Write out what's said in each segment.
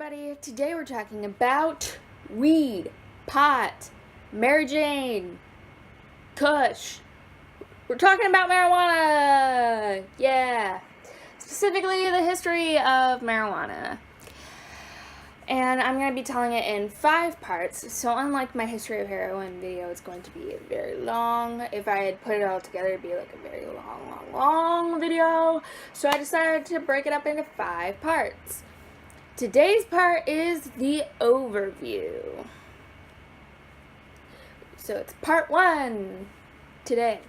everybody. Today we're talking about weed, pot, Mary Jane, Kush. We're talking about marijuana. Yeah. Specifically the history of marijuana. And I'm going to be telling it in 5 parts. So unlike my history of heroin video, it's going to be very long. If I had put it all together, it'd be like a very long video. So I decided to break it up into 5 parts. Today's part is the overview. So it's part 1 today.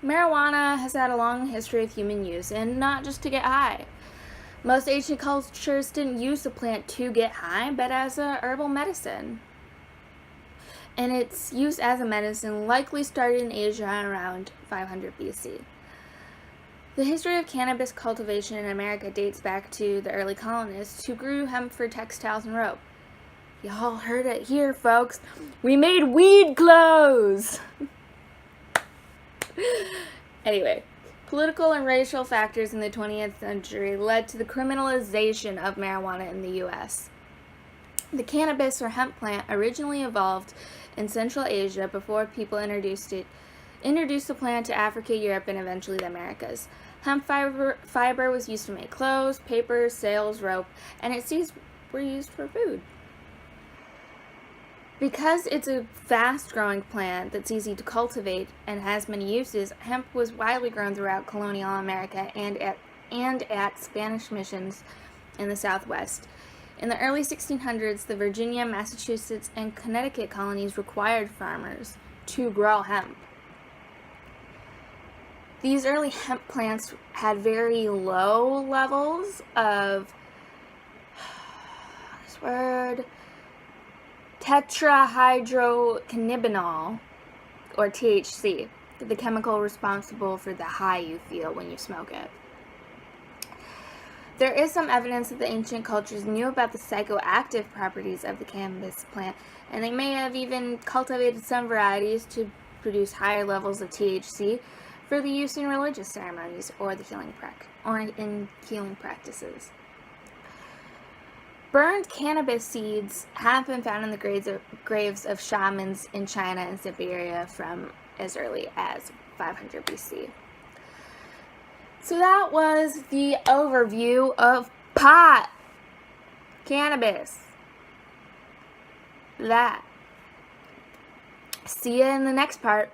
Marijuana has had a long history of human use, and not just to get high. Most ancient cultures didn't use the plant to get high, but as a herbal medicine. And its use as a medicine likely started in Asia around 500 BC. The history of cannabis cultivation in America dates back to the early colonists who grew hemp for textiles and rope. Y'all heard it here, folks. We made weed clothes! Anyway, political and racial factors in the 20th century led to the criminalization of marijuana in the U.S. The cannabis or hemp plant originally evolved in Central Asia before people introduced the plant to Africa, Europe, and eventually the Americas. Hemp fiber was used to make clothes, paper, sails, rope, and its seeds were used for food. Because it's a fast-growing plant that's easy to cultivate and has many uses, hemp was widely grown throughout colonial America and at Spanish missions in the Southwest. In the early 1600s, the Virginia, Massachusetts, and Connecticut colonies required farmers to grow hemp. These early hemp plants had very low levels of tetrahydrocannabinol, or THC, the chemical responsible for the high you feel when you smoke it. There is some evidence that the ancient cultures knew about the psychoactive properties of the cannabis plant, and they may have even cultivated some varieties to produce higher levels of THC for the use in religious ceremonies or in healing practices. Burned cannabis seeds have been found in the graves of shamans in China and Siberia from as early as 500 BC. So that was the overview of pot, cannabis. See you in the next part.